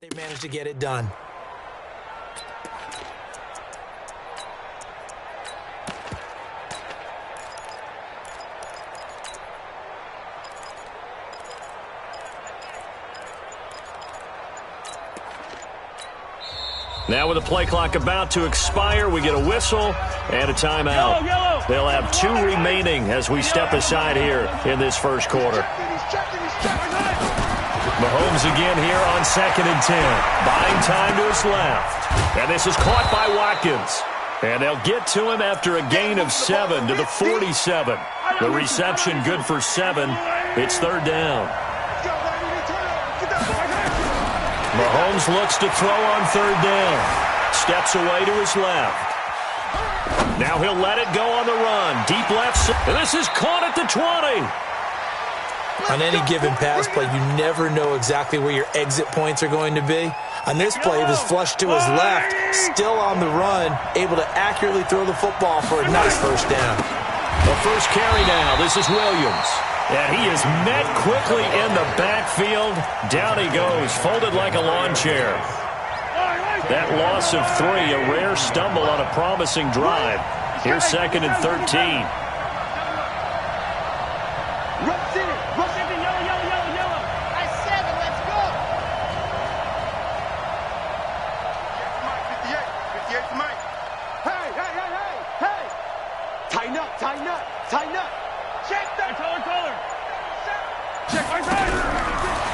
They managed to get it done. Now with the play clock about to expire, we get a whistle and a timeout. They'll have 2 remaining as we step aside here in this first quarter. Mahomes again here on 2nd and 10. Buying time to his left. And this is caught by Watkins. And they'll get to him after a gain of 7 to the 47. The reception good for 7. It's 3rd down. Mahomes looks to throw on 3rd down. Steps away to his left. Now he'll let it go on the run. Deep left. And this is caught at the 20. On any given pass play, you never know exactly where your exit points are going to be. On this play, it was flushed to his left, still on the run, able to accurately throw the football for a nice first down. The first carry now. This is Williams. And he is met quickly in the backfield. Down he goes, folded like a lawn chair. That loss of 3, a rare stumble on a promising drive. Here's 2nd and 13.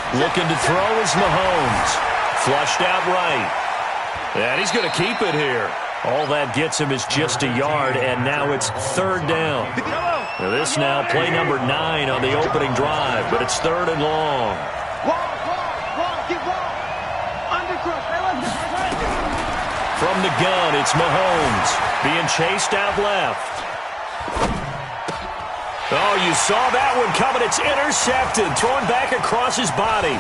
Looking to throw is Mahomes. Flushed out right. And he's going to keep it here. All that gets him is just a yard, and now it's 3rd down. Now this now play number 9 on the opening drive, but it's 3rd and long. From the gun, it's Mahomes being chased out left. Oh, you saw that one coming. It's intercepted. Thrown back across his body.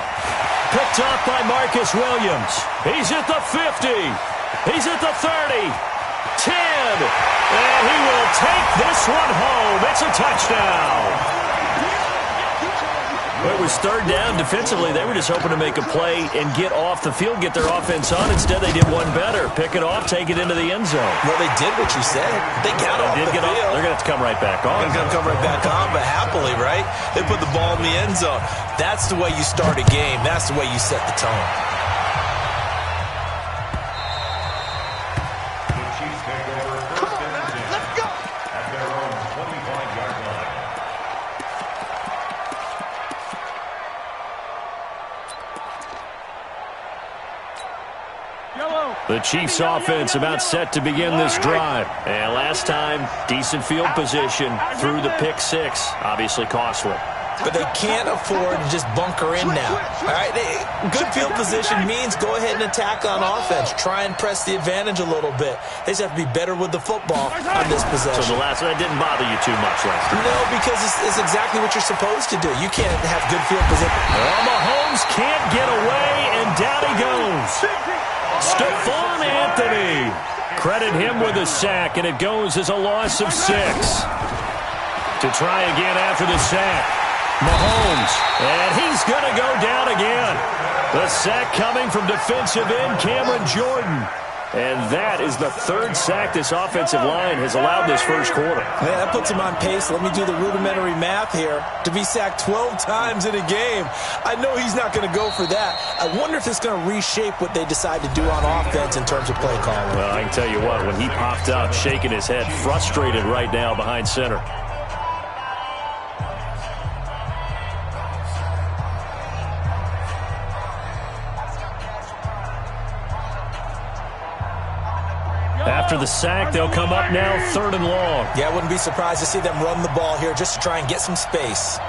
Picked off by Marcus Williams. He's at the 50. He's at the 30. 10. And he will take this one home. It's a touchdown. Well, it was 3rd down. Defensively, they were just hoping to make a play and get off the field, get their offense on. Instead, they did one better. Pick it off, take it into the end zone. Well, they did what you said. They got off the field. They're going to have to come right back on. They're going to come right back on, but happily, right? They put the ball in the end zone. That's the way you start a game. That's the way you set the tone. The Chiefs take over 1st and 10. Let's go! At their own 25-yard line. The Chiefs offense about set to begin this drive. And last time, decent field position through the pick 6. Obviously costly. But they can't afford to just bunker in now. All right, good field position means go ahead and attack on offense. Try and press the advantage a little bit. They just have to be better with the football on this possession. So the last one didn't bother you too much last time? No, because it's exactly what you're supposed to do. You can't have good field position. Well, Mahomes can't get away, and down he goes. Stephon Anthony. Credit him with a sack, and it goes as a loss of 6. To try again after the sack. Mahomes, and he's going to go down again. The sack coming from defensive end Cameron Jordan. And that is the 3rd sack this offensive line has allowed this first quarter. Man, that puts him on pace. Let me do the rudimentary math here. To be sacked 12 times in a game, I know he's not going to go for that. I wonder if it's going to reshape what they decide to do on offense in terms of play calling. Well, I can tell you what, when he popped up, shaking his head, frustrated right now behind center. After the sack, they'll come up now 3rd and long. Yeah, I wouldn't be surprised to see them run the ball here just to try and get some space.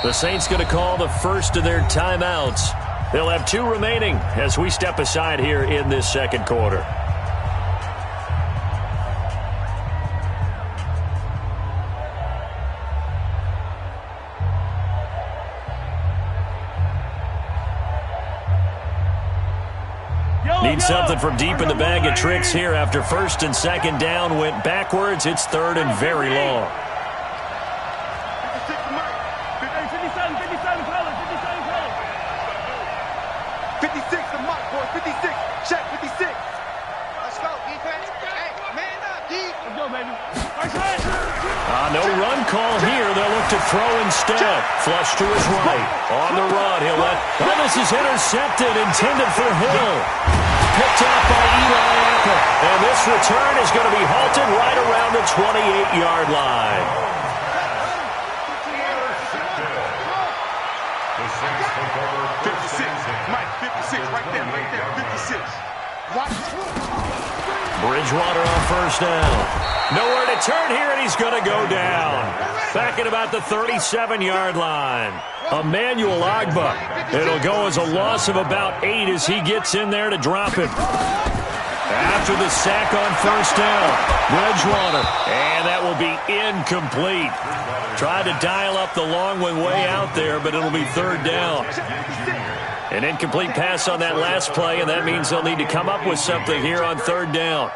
The Saints going to call the first of their timeouts. They'll have 2 remaining as we step aside here in this second quarter. Need something from deep in the bag of tricks here after 1st and 2nd down went backwards. It's 3rd and very long. call here. They'll look to throw instead. Flush to his right. On the run, he'll let... Oh, this is intercepted, intended for Hill. Picked off by Eli Apple. And this return is going to be halted right around the 28-yard line. Bridgewater on first down. Nowhere to turn here, and he's going to go down. Back at about the 37-yard line. Emmanuel Agba. It'll go as a loss of about 8 as he gets in there to drop it. After the sack on first down, Bridgewater. And that will be incomplete. Tried to dial up the long one way out there, but it'll be third down. An incomplete pass on that last play, and that means they'll need to come up with something here on third down.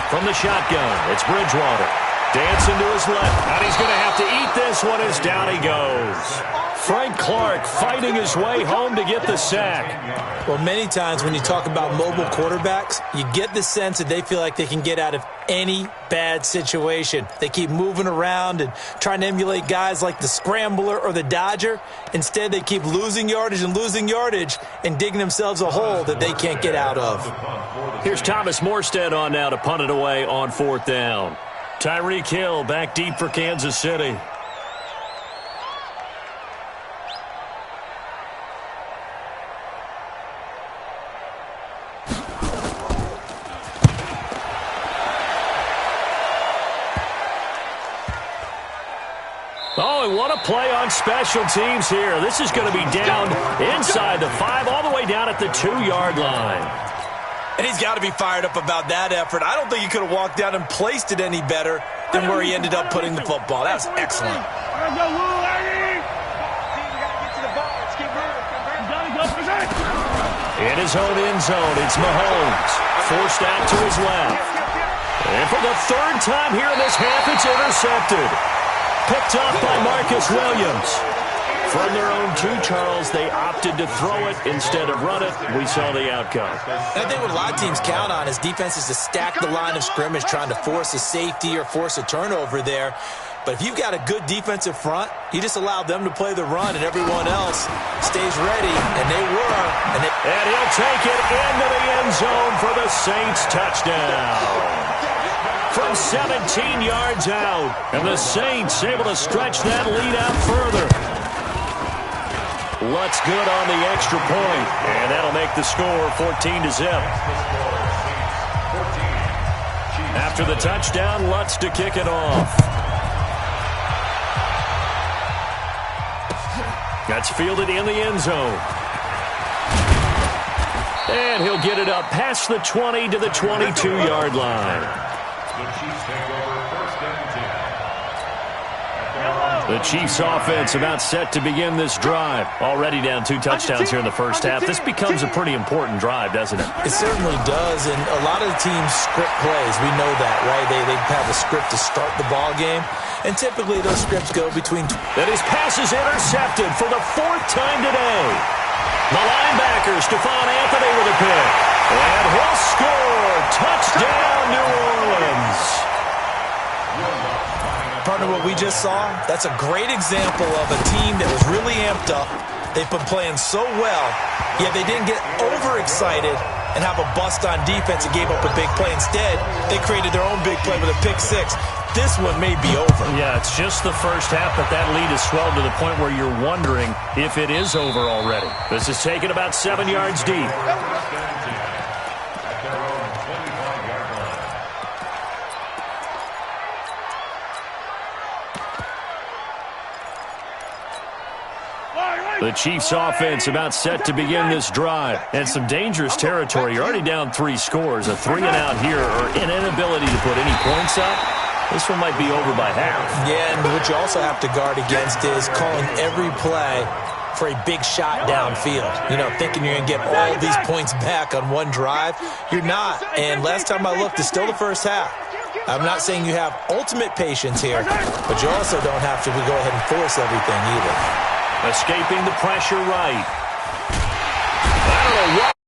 From the shotgun, it's Bridgewater. Dancing to his left, and he's going to have to eat this one as down he goes. Frank Clark fighting his way home to get the sack. Well, many times when you talk about mobile quarterbacks, you get the sense that they feel like they can get out of any bad situation. They keep moving around and trying to emulate guys like the Scrambler or the Dodger. Instead, they keep losing yardage and digging themselves a hole that they can't get out of. Here's Thomas Morstead on now to punt it away on fourth down. Tyreek Hill back deep for Kansas City. Oh, and what a play on special teams here. This is going to be down inside the 5, all the way down at the 2-yard line. And he's got to be fired up about that effort. I don't think he could have walked down and placed it any better than where he ended up putting the football. That was excellent. In his own end zone, it's Mahomes. Forced out to his left. And for the third time here in this half, it's intercepted. Picked off by Marcus Williams. From their own 2, Charles, they opted to throw it instead of run it. We saw the outcome. And I think what a lot of teams count on is defenses to stack the line of scrimmage, trying to force a safety or force a turnover there. But if you've got a good defensive front, you just allow them to play the run, and everyone else stays ready, and they were. And he'll take it into the end zone for the Saints touchdown. From 17 yards out, and the Saints able to stretch that lead out further. Lutz good on the extra point, and that'll make the score 14-0. After the touchdown, Lutz to kick it off. That's fielded in the end zone. And he'll get it up past the 20 to the 22-yard line. The Chiefs offense about set to begin this drive. Already down 2 touchdowns here in the first half. This becomes a pretty important drive, doesn't it? It certainly does, and a lot of the teams script plays. We know that, right? They have a script to start the ball game, and typically those scripts go between... And his pass is intercepted for the 4th time today. The linebacker, Stephon Anthony with a pick. And he'll score. Touchdown, New Orleans. Partner, what we just saw, that's a great example of a team that was really amped up. They've been playing so well, yet they didn't get overexcited and have a bust on defense and gave up a big play. Instead, they created their own big play with a pick 6. This one may be over. Yeah, it's just the first half, but that lead has swelled to the point where you're wondering if it is over already. This is taken about 7 yards deep. The Chiefs offense about set to begin this drive. And some dangerous territory. You're already down 3 scores. A 3-and-out here, or an inability to put any points up. This one might be over by half. Yeah, and what you also have to guard against is calling every play for a big shot downfield. You know, thinking you're going to get all these points back on one drive. You're not. And last time I looked, it's still the first half. I'm not saying you have ultimate patience here, but you also don't have to go ahead and force everything either. Escaping the pressure right. I don't know what.